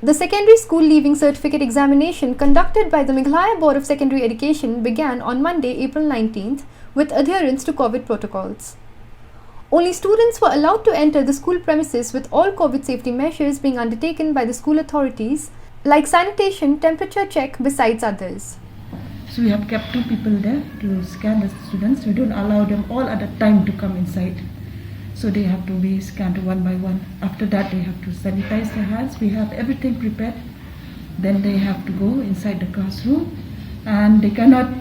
The secondary school leaving certificate examination conducted by the Meghalaya Board of Secondary Education began on Monday, April 19th with adherence to COVID protocols. Only students were allowed to enter the school premises with all COVID safety measures being undertaken by the school authorities like sanitation, temperature check besides others. So we have kept 2 people there to scan the students. We don't allow them all at a time to come inside. So they have to be scanned one by one. After that they have to sanitize their hands. We have everything prepared. Then they have to go inside the classroom and they cannot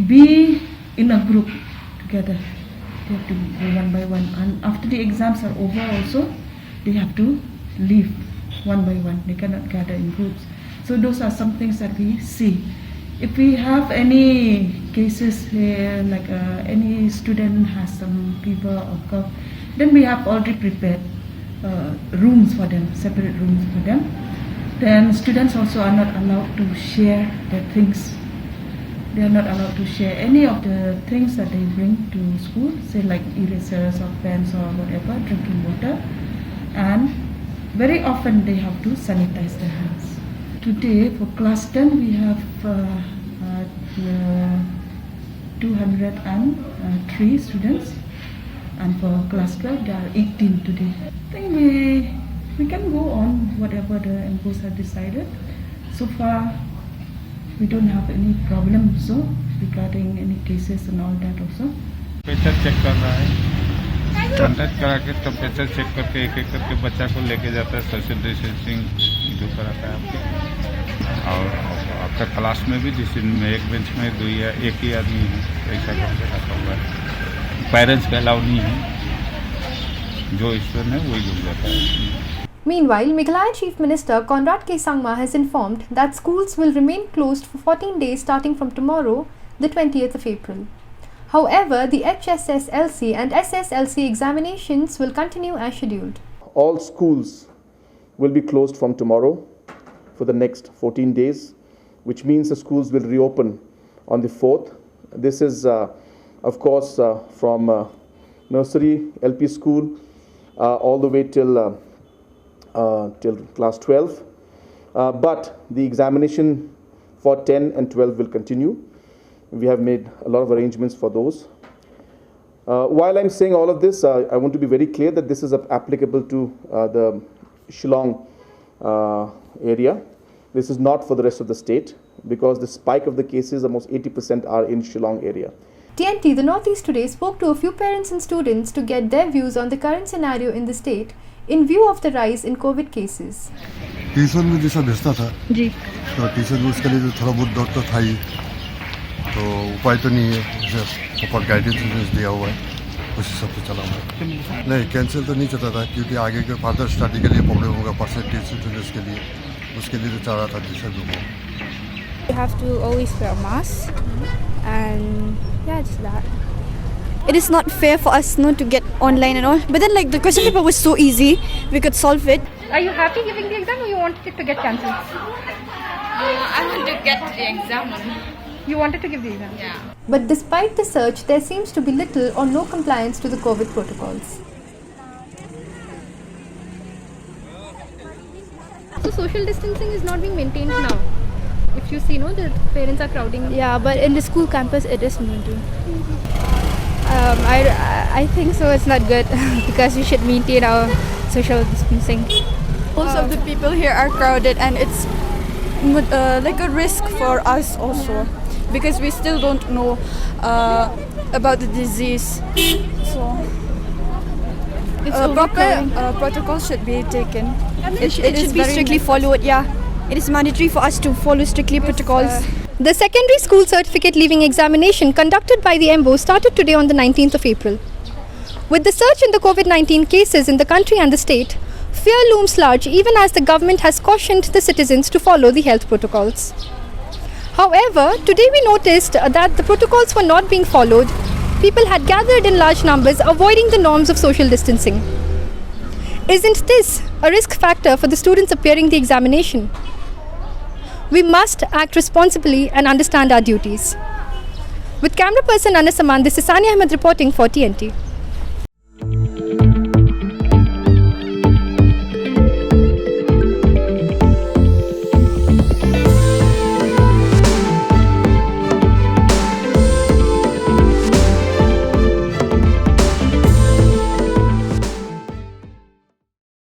be in a group together. They have to go one by one. And after the exams are over also, they have to leave one by one. They cannot gather in groups. So those are some things that we see. If we have any cases here, like any student has some fever or cough, then we have already prepared rooms for them, separate rooms for them. Then students also are not allowed to share their things. They are not allowed to share any of the things that they bring to school, say like erasers or pens or whatever, drinking water. And very often they have to sanitize their hands. Today for class 10 we have 203 students, and for class 12 there are 18 today. I think we can go on whatever the MPOs have decided. So far we don't have any problem also regarding any cases and all that also. Temperature check कर रहा है, conduct करा के temperature check करके एक एक करके बच्चा को लेके जाता है, सोशल डिस्टेंसिंग जो कराता है आपके। और आपका क्लास में भी जिस में एक बेंच में 2 या 1 ही आदमी है, ऐसा करके रखा हुआ है। पेरेंट्स का अलाउ नहीं है, जो स्टूडेंट है वही लोग जाता है। Meanwhile, Meghalaya Chief Minister Conrad K. Sangma has informed that schools will remain closed for 14 days starting from tomorrow, the 20th of April. However, the HSSLC and SSLC examinations will continue as scheduled. All schools will be closed from tomorrow for the next 14 days, which means the schools will reopen on the 4th. This is, of course, from nursery, LP school, all the way till class 12. But the examination for 10 and 12 will continue. We have made a lot of arrangements for those. While I'm saying all of this, I want to be very clear that this is applicable to the Shillong area. This is not for the rest of the state, because the spike of the cases, almost 80% are in Shillong area. TNT, the Northeast Today, spoke to a few parents and students to get their views on the current scenario in the state in view of the rise in COVID cases. Tuition में जैसा भेजता था जी, तो tuition में उसके लिए तो थोड़ा बहुत डर तो था ही, तो उपाय तो नहीं है, जैसे ऊपर गाइडेंस दिया हुआ है उसी सब से चला हुआ है। नहीं, कैंसिल तो नहीं चाहता था, क्योंकि आगे के फर्दर स्टडी के लिए प्रॉब्लम होगा, परसेंटेज स्टूडेंट्स के लिए, उसके लिए तो चाह रहा था जैसे भी हो। you have to always wear a mask, and yeah, just that. It is not fair for us not to get online and all, but then like the question paper was so easy, we could solve it. Are you happy giving the exam, or you wanted it to get cancelled? I want to get the exam. You wanted to give the exam? Yeah. But despite the surge, there seems to be little or no compliance to the COVID protocols. So social distancing is not being maintained now. If you see, no, the parents are crowding. Yeah, but in the school campus it is maintained. I think so. It's not good because we should maintain our social distancing. Most of the people here are crowded, and it's like a risk for us also, because we still don't know about the disease. So proper protocols should be taken. It should be strictly followed. Yeah, it is mandatory for us to follow strictly protocols. The secondary school certificate leaving examination conducted by the MBO started today on the 19th of April. With the surge in the COVID-19 cases in the country and the state, fear looms large even as the government has cautioned the citizens to follow the health protocols. However, today we noticed that the protocols were not being followed. People had gathered in large numbers, avoiding the norms of social distancing. Isn't this a risk factor for the students appearing the examination? We must act responsibly and understand our duties. With camera person Anas Aman, this is Sani Ahmed reporting for TNT.